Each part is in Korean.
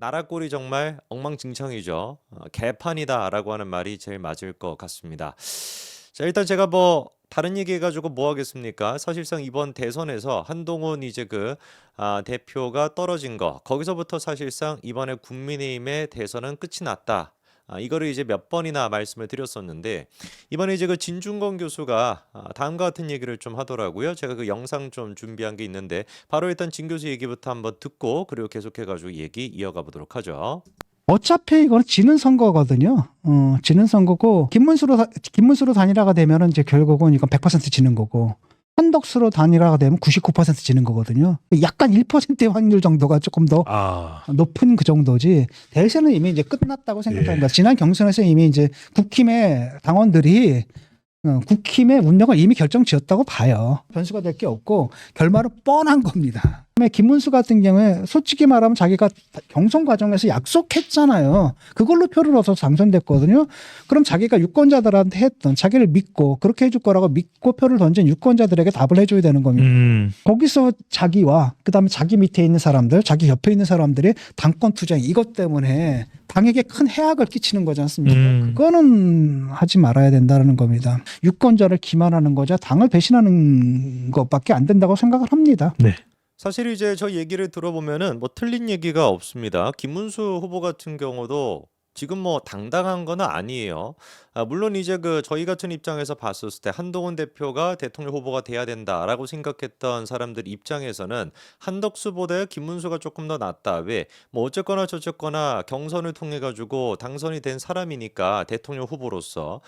나라 꼴이 정말 엉망진창이죠. 개판이다라고 하는 말이 제일 맞을 것 같습니다. 자, 일단 제가 뭐 다른 얘기해 가지고 뭐 하겠습니까? 사실상 이번 대선에서 한동훈 이제 대표가 떨어진 거 거기서부터 사실상 이번에 국민의힘의 대선은 끝이 났다. 이거를 이제 몇 번이나 말씀을 드렸었는데 이번에 이제 진중권 교수가 다음과 같은 얘기를 좀 하더라고요. 제가 그 영상 좀 준비한 게 있는데 바로 일단 진 교수 얘기부터 한번 듣고 그리고 계속해 가지고 얘기 이어가 보도록 하죠. 어차피 이거는 지는 선거거든요. 지는 선거고 김문수로 단일화가 되면은 이제 결국은 이건 100% 지는 거고 한덕수로 단일화가 되면 99% 지는 거거든요. 약간 1%의 확률 정도가 조금 더 높은 그 정도지. 대세는 이미 이제 끝났다고 생각합니다. 지난 경선에서 이미 이제 국힘의 당원들이 국힘의 운명을 이미 결정지었다고 봐요. 변수가 될 게 없고 결말은 뻔한 겁니다. 그다음에 김문수 같은 경우에 솔직히 말하면 자기가 경선 과정에서 약속했잖아요. 그걸로 표를 얻어서 당선됐거든요. 그럼 자기가 유권자들한테 했던 자기를 믿고 그렇게 해줄 거라고 믿고 표를 던진 유권자들에게 답을 해줘야 되는 겁니다. 거기서 자기와 그다음에 자기 밑에 있는 사람들, 자기 옆에 있는 사람들이 당권 투쟁 이것 때문에 당에게 큰 해악을 끼치는 거지 않습니까? 그거는 하지 말아야 된다는 겁니다. 유권자를 기만하는 거자 당을 배신하는 것밖에 안 된다고 생각을 합니다. 네. 사실 이제 저 얘기를 들어보면은 뭐 틀린 얘기가 없습니다. 김문수 후보 같은 경우도 지금 뭐 당당한 건 아니에요. 물론 이제 저희 같은 입장에서 봤었을 때 한동훈 대표가 대통령 후보가 돼야 된다라고 생각했던 사람들 입장에서는 한덕수보다 김문수가 조금 더 낫다. 왜? 뭐 어쨌거나 저쨌거나 경선을 통해 가지고 당선이 된 사람이니까 대통령 후보로서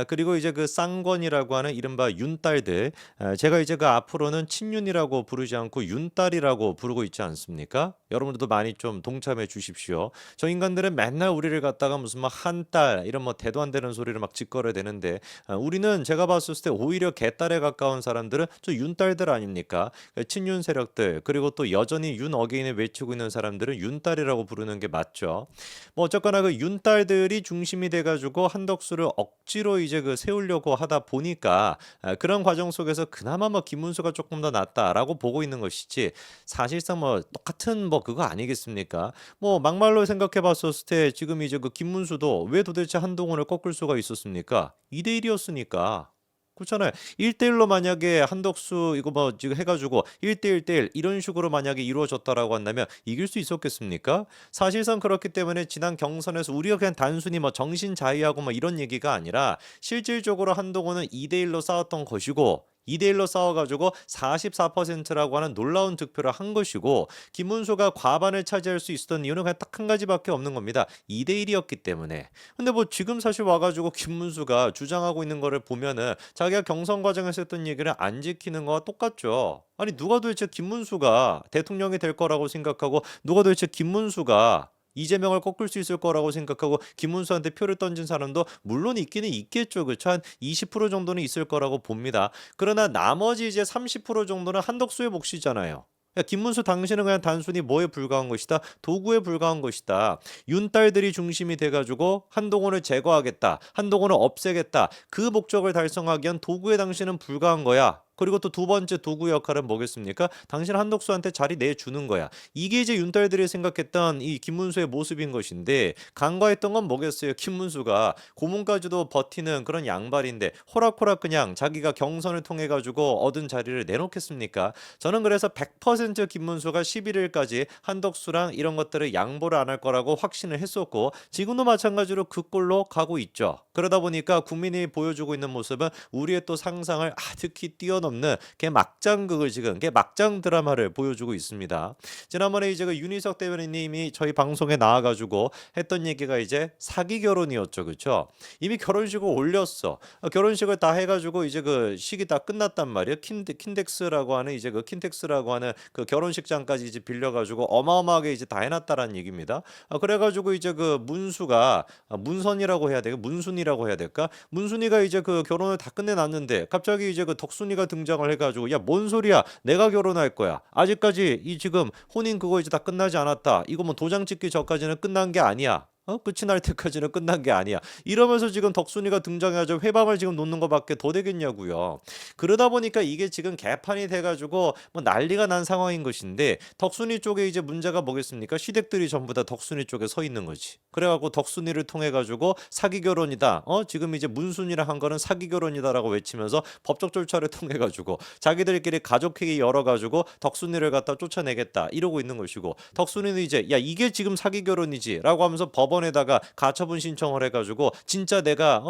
그리고 이제 쌍권이라고 하는 이른바 윤딸들 제가 이제 앞으로는 친윤이라고 부르지 않고 윤딸이라고 부르고 있지 않습니까? 여러분들도 많이 좀 동참해 주십시오. 저 인간들은 맨날 우리를 갖다가 무슨 뭐 한딸 이런 뭐 대도 안 되는 소리를 막 짓거려대는데 우리는 제가 봤을 때 오히려 개딸에 가까운 사람들은 저 윤딸들 아닙니까? 친윤 세력들 그리고 또 여전히 윤 어게인을 외치고 있는 사람들은 윤딸이라고 부르는 게 맞죠. 뭐 어쨌거나 윤딸들이 중심이 돼가지고 한덕수를 억지로 이제 세우려고 하다 보니까 그런 과정 속에서 그나마 뭐 김문수가 조금 더 낫다라고 보고 있는 것이지 사실상 뭐 똑같은 뭐 그거 아니겠습니까? 뭐 막말로 생각해 봤었을 때 지금 이제 김문수도 왜 도대체 한동훈을 꺾을 수가 있었습니까? 2대1이었으니까. 그렇잖아요. 1대1로 만약에 한덕수 이거 뭐 지금 해가지고 1대1 이런 식으로 만약에 이루어졌다라고 한다면 이길 수 있었겠습니까? 사실상 그렇기 때문에 지난 경선에서 우리가 그냥 단순히 뭐 정신 자유하고 뭐 이런 얘기가 아니라 실질적으로 한동훈은 2대1로 싸웠던 것이고 2대1로 싸워가지고 44%라고 하는 놀라운 득표를 한 것이고 김문수가 과반을 차지할 수 있었던 이유는 그냥 딱 한 가지밖에 없는 겁니다. 2대1이었기 때문에. 근데 뭐 지금 사실 와가지고 김문수가 주장하고 있는 거를 보면은 자기가 경선 과정에서 했던 얘기를 안 지키는 거와 똑같죠. 아니 누가 도대체 김문수가 대통령이 될 거라고 생각하고 누가 도대체 김문수가 이재명을 꺾을 수 있을 거라고 생각하고 김문수한테 표를 던진 사람도 물론 있기는 있겠죠. 그렇죠? 한 20% 정도는 있을 거라고 봅니다. 그러나 나머지 이제 30% 정도는 한덕수의 몫이잖아요. 야, 김문수 당신은 그냥 단순히 뭐에 불과한 것이다. 도구에 불과한 것이다. 윤딸들이 중심이 돼가지고 한동훈을 제거하겠다. 한동훈을 없애겠다. 그 목적을 달성하기 위한 도구에 당신은 불과한 거야. 그리고 또 두 번째 도구 역할은 뭐겠습니까? 당신 한덕수한테 자리 내주는 거야. 이게 이제 윤딸들이 생각했던 이 김문수의 모습인 것인데 간과했던 건 뭐겠어요? 김문수가 고문까지도 버티는 그런 양발인데 호락호락 그냥 자기가 경선을 통해 가지고 얻은 자리를 내놓겠습니까? 저는 그래서 100% 김문수가 11일까지 한덕수랑 이런 것들을 양보를 안 할 거라고 확신을 했었고 지금도 마찬가지로 그 꼴로 가고 있죠. 그러다 보니까 국민이 보여주고 있는 모습은 우리의 또 상상을 아득히 뛰어넘는 개 막장극을 지금 개 막장 드라마를 보여주고 있습니다. 지난번에 이제 윤희석 대변인님이 저희 방송에 나와가지고 했던 얘기가 이제 사기 결혼이었죠, 그렇죠? 이미 결혼식을 올렸어. 결혼식을 다 해가지고 이제 식이 다 끝났단 말이에요. 킨덱스라고 하는 이제 킨텍스라고 하는 결혼식장까지 이제 빌려가지고 어마어마하게 이제 다 해놨다라는 얘기입니다. 그래가지고 이제 문수가 문선이라고 해야 되고 문순이라고 해야 될까? 문순이가 이제 결혼을 다 끝내놨는데 갑자기 이제 덕순이가 등장을 해가지고 야, 뭔 소리야? 내가 결혼할 거야. 아직까지 이 지금 혼인 그거 이제 다 끝나지 않았다. 이거 뭐 도장 찍기 전까지는 끝난 게 아니야. 끝이 날 때까지는 끝난 게 아니야. 이러면서 지금 덕순이가 등장해가지고 회방을 지금 놓는 것밖에 더 되겠냐고요. 그러다 보니까 이게 지금 개판이 돼가지고 뭐 난리가 난 상황인 것인데 덕순이 쪽에 이제 문제가 뭐겠습니까? 시댁들이 전부 다 덕순이 쪽에 서 있는 거지. 그래갖고 덕순이를 통해 가지고 사기 결혼이다. 지금 이제 문순이랑 한 거는 사기 결혼이다라고 외치면서 법적 절차를 통해 가지고 자기들끼리 가족회의 열어 가지고 덕순이를 갖다 쫓아내겠다 이러고 있는 것이고 덕순이는 이제 야 이게 지금 사기 결혼이지라고 하면서 법원에다가 가처분 신청을 해가지고 진짜 내가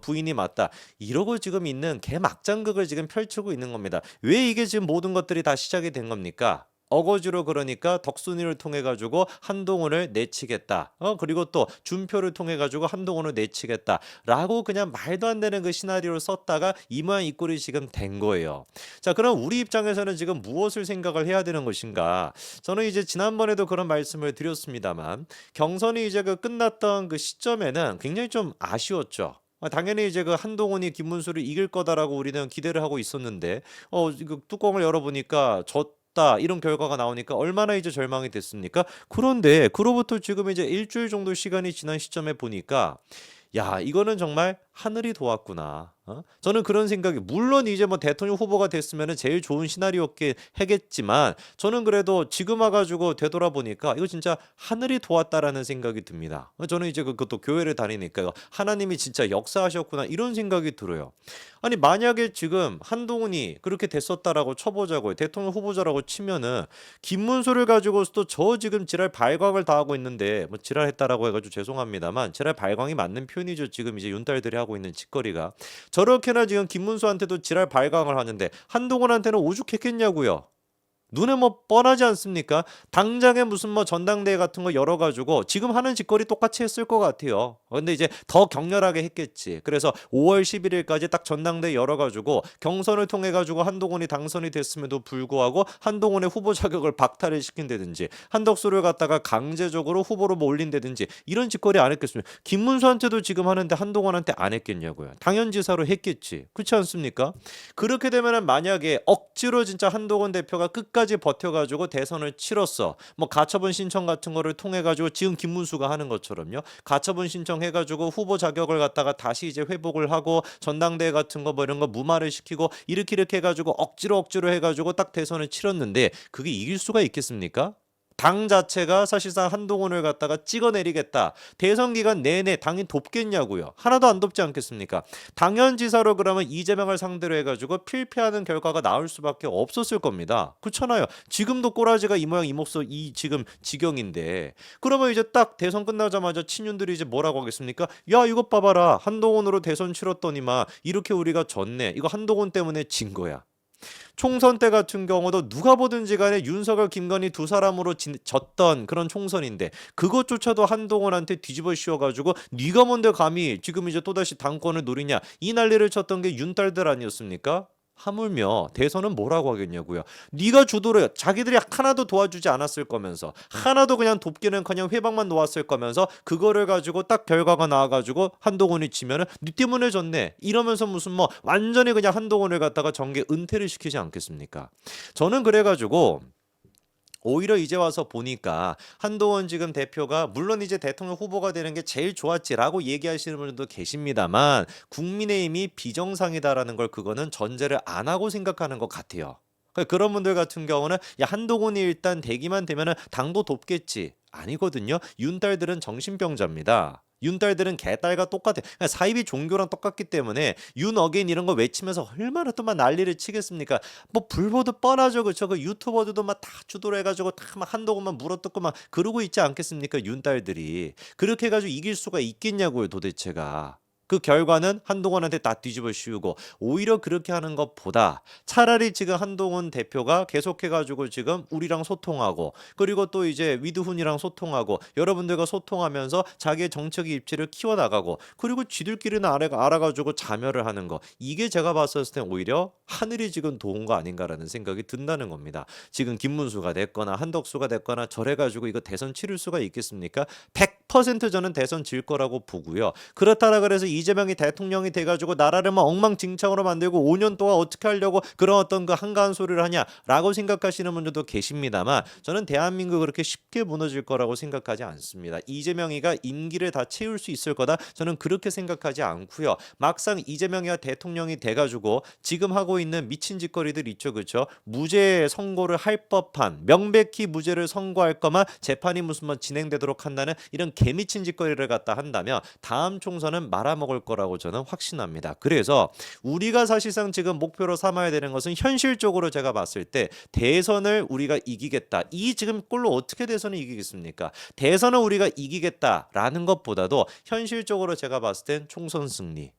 부인이 맞다 이러고 지금 있는 개막장극을 지금 펼치고 있는 겁니다. 왜 이게 지금 모든 것들이 다 시작이 된 겁니까? 어거지로 그러니까 덕순이를 통해 가지고 한동훈을 내치겠다. 그리고 또 준표를 통해 가지고 한동훈을 내치겠다라고 그냥 말도 안 되는 그 시나리오를 썼다가 이 모양 이 꼴이 지금 된 거예요. 자, 그럼 우리 입장에서는 지금 무엇을 생각을 해야 되는 것인가? 저는 이제 지난번에도 그런 말씀을 드렸습니다만 경선이 이제 그 끝났던 그 시점에는 굉장히 좀 아쉬웠죠. 당연히 이제 그 한동훈이 김문수를 이길 거다라고 우리는 기대를 하고 있었는데 이거 뚜껑을 열어보니까 졌다 이런 결과가 나오니까 얼마나 이제 절망이 됐습니까? 그런데 그로부터 지금 이제 일주일 정도 시간이 지난 시점에 보니까 야 이거는 정말 하늘이 도왔구나. 저는 그런 생각이 물론 이제 뭐 대통령 후보가 됐으면 제일 좋은 시나리오였긴 하겠지만 저는 그래도 지금 와가지고 되돌아보니까 이거 진짜 하늘이 도왔다라는 생각이 듭니다. 저는 이제 그것도 교회를 다니니까 하나님이 진짜 역사하셨구나 이런 생각이 들어요. 아니 만약에 지금 한동훈이 그렇게 됐었다라고 쳐보자고요. 대통령 후보자라고 치면은 김문수를 가지고서도 저 지금 지랄 발광을 다 하고 있는데 뭐 지랄했다라고 해가지고 죄송합니다만 지랄 발광이 맞는 표현이죠. 지금 이제 윤달들이 하고 있는 짓거리가 저렇게나 지금 김문수한테도 지랄 발광을 하는데 한동훈한테는 오죽했겠냐고요. 눈에 뭐 뻔하지 않습니까? 당장에 무슨 뭐 전당대회 같은 거 열어가지고 지금 하는 짓거리 똑같이 했을 것 같아요. 근데 이제 더 격렬하게 했겠지. 그래서 5월 11일까지 딱 전당대회 열어가지고 경선을 통해 가지고 한동훈이 당선이 됐음에도 불구하고 한동훈의 후보 자격을 박탈을 시킨다든지 한덕수를 갖다가 강제적으로 후보로 뭐 올린다든지 이런 짓거리 안 했겠습니까? 김문수한테도 지금 하는데 한동훈한테 안 했겠냐고요. 당연지사로 했겠지. 그렇지 않습니까? 그렇게 되면은 만약에 억지로 진짜 한동훈 대표가 끝까지 버텨가지고 대선을 치렀어. 뭐 가처분 신청 같은 거를 통해 가지고 지금 김문수가 하는 것처럼요. 가처분 신청해가지고 후보 자격을 갖다가 다시 이제 회복을 하고 전당대회 같은 거 뭐 이런 거 무마를 시키고 이렇게 해가지고 억지로 해가지고 딱 대선을 치렀는데 그게 이길 수가 있겠습니까? 당 자체가 사실상 한동훈을 갖다가 찍어내리겠다. 대선 기간 내내 당이 돕겠냐고요. 하나도 안 돕지 않겠습니까? 당연지사로 그러면 이재명을 상대로 해가지고 필패하는 결과가 나올 수밖에 없었을 겁니다. 그렇잖아요. 지금도 꼬라지가 이 모양 이 목소 이 지금 지경인데 그러면 이제 딱 대선 끝나자마자 친윤들이 이제 뭐라고 하겠습니까? 야 이것 봐봐라. 한동훈으로 대선 치렀더니만 이렇게 우리가 졌네. 이거 한동훈 때문에 진 거야. 총선 때 같은 경우도 누가 보든지 간에 윤석열, 김건희 두 사람으로 졌던 그런 총선인데 그것조차도 한동훈한테 뒤집어 씌워가지고 네가 뭔데 감히 지금 이제 또다시 당권을 노리냐 이 난리를 쳤던 게 윤딸들 아니었습니까? 하물며 대선은 뭐라고 하겠냐고요. 네가 주도를 해. 자기들이 하나도 도와주지 않았을 거면서 하나도 그냥 돕기는커녕 회방만 놓았을 거면서 그거를 가지고 딱 결과가 나와가지고 한동훈이 치면은 네 때문에 졌네 이러면서 무슨 뭐 완전히 그냥 한동훈을 갖다가 정계 은퇴를 시키지 않겠습니까? 저는 그래가지고 오히려 이제 와서 보니까 한동훈 지금 대표가 물론 이제 대통령 후보가 되는 게 제일 좋았지라고 얘기하시는 분들도 계십니다만 국민의힘이 비정상이다라는 걸 그거는 전제를 안 하고 생각하는 것 같아요. 그러니까 그런 분들 같은 경우는 야 한동훈이 일단 되기만 되면은 당도 돕겠지. 아니거든요. 윤딸들은 정신병자입니다. 윤딸들은 개딸과 똑같아. 그러니까 사이비 종교랑 똑같기 때문에 윤 어게인 이런 거 외치면서 얼마나 또 막 난리를 치겠습니까? 뭐 불보듯 뻔하죠, 그렇죠? 그 유튜버들도 막 다 주도를 해가지고 다 막 한동훈만 물어뜯고 막 그러고 있지 않겠습니까? 윤딸들이 그렇게 해가지고 이길 수가 있겠냐고요, 도대체가. 그 결과는 한동훈한테 다 뒤집어 씌우고 오히려 그렇게 하는 것보다 차라리 지금 한동훈 대표가 계속해가지고 지금 우리랑 소통하고 그리고 또 이제 위드훈이랑 소통하고 여러분들과 소통하면서 자기의 정책의 입지를 키워나가고 그리고 지들끼리는 알아가지고 자멸을 하는 거 이게 제가 봤을 때 오히려 하늘이 지금 도운 거 아닌가라는 생각이 든다는 겁니다. 지금 김문수가 됐거나 한덕수가 됐거나 저래가지고 이거 대선 치를 수가 있겠습니까? 100% 저는 대선 질 거라고 보고요. 그렇다라 그래서 이재명이 대통령이 돼가지고 나라를 막 엉망진창으로 만들고 5년 동안 어떻게 하려고 그런 어떤 그 한가한 소리를 하냐라고 생각하시는 분들도 계십니다만 저는 대한민국 그렇게 쉽게 무너질 거라고 생각하지 않습니다. 이재명이가 임기를 다 채울 수 있을 거다. 저는 그렇게 생각하지 않고요. 막상 이재명이가 대통령이 돼가지고 지금 하고 있는 미친 짓거리들 있죠, 그렇죠? 무죄 선고를 할 법한 명백히 무죄를 선고할 거만 재판이 무슨 뭐 진행되도록 한다는 이런 개미친 짓거리를 갖다 한다면 다음 총선은 말아먹을 거라고 저는 확신합니다. 그래서 우리가 사실상 지금 목표로 삼아야 되는 것은 현실적으로 제가 봤을 때 대선을 우리가 이기겠다. 이 지금 꼴로 어떻게 대선을 이기겠습니까? 대선을 우리가 이기겠다라는 것보다도 현실적으로 제가 봤을 땐 총선 승리.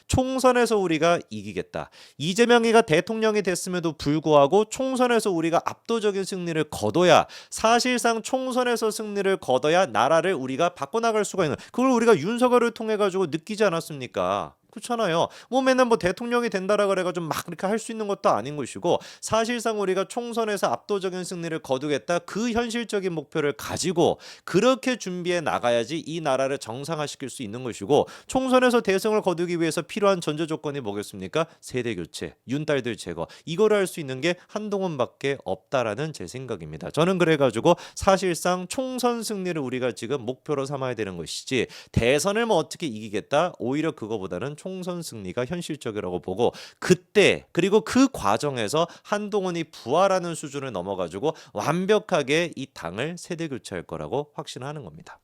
총선에서 우리가 이기겠다. 이재명이가 대통령이 됐음에도 불구하고 총선에서 우리가 압도적인 승리를 거둬야 사실상 총선에서 승리를 거둬야 나라를 우리가 바꿔나갈 수가 있는 그걸 우리가 윤석열을 통해 가지고 느끼지 않았습니까? 그렇잖아요. 뭐 맨날 뭐 대통령이 된다라 그래가지고 막 그렇게 할 수 있는 것도 아닌 것이고 사실상 우리가 총선에서 압도적인 승리를 거두겠다 그 현실적인 목표를 가지고 그렇게 준비해 나가야지 이 나라를 정상화시킬 수 있는 것이고 총선에서 대승을 거두기 위해서 필요한 전제 조건이 뭐겠습니까? 세대 교체, 윤달들 제거 이거를 할 수 있는 게 한동훈밖에 없다라는 제 생각입니다. 저는 그래가지고 사실상 총선 승리를 우리가 지금 목표로 삼아야 되는 것이지 대선을 뭐 어떻게 이기겠다 오히려 그거보다는 총선 승리가 현실적이라고 보고 그때 그리고 그 과정에서 한동훈이 부활하는 수준을 넘어가지고 완벽하게 이 당을 세대 교체할 거라고 확신하는 겁니다.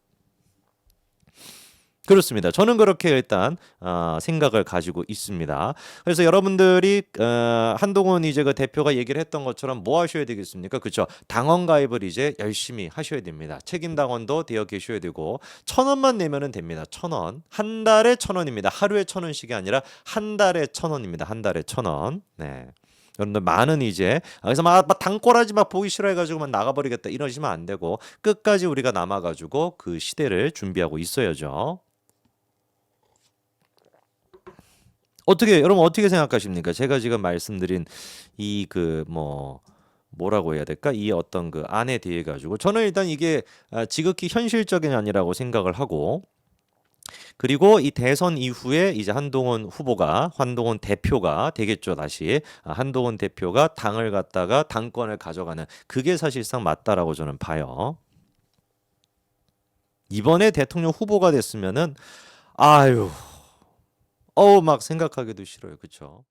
그렇습니다. 저는 그렇게 일단 생각을 가지고 있습니다. 그래서 여러분들이 한동훈 이제 그 대표가 얘기를 했던 것처럼 뭐 하셔야 되겠습니까? 그렇죠. 당원 가입을 이제 열심히 하셔야 됩니다. 책임 당원도 되어 계셔야 되고 1,000원만 내면은 됩니다. 1,000원. 한 달에 1,000원입니다. 하루에 1,000원씩이 아니라 한 달에 1,000원입니다. 한 달에 1,000원. 네. 여러분들 많은 이제 그래서 막 당꼴하지 막 보기 싫어해가지고 막 나가버리겠다 이러시면 안 되고 끝까지 우리가 남아가지고 그 시대를 준비하고 있어야죠. 어떻게 여러분 어떻게 생각하십니까? 제가 지금 말씀드린 이 그 뭐라고 해야 될까? 이 어떤 그 안에 대해 가지고 저는 일단 이게 지극히 현실적인 아니라고 생각을 하고 그리고 이 대선 이후에 이제 한동훈 대표가 되겠죠, 다시. 한동훈 대표가 당을 갖다가 당권을 가져가는 그게 사실상 맞다라고 저는 봐요. 이번에 대통령 후보가 됐으면은 아유 막 생각하기도 싫어요. 그렇죠?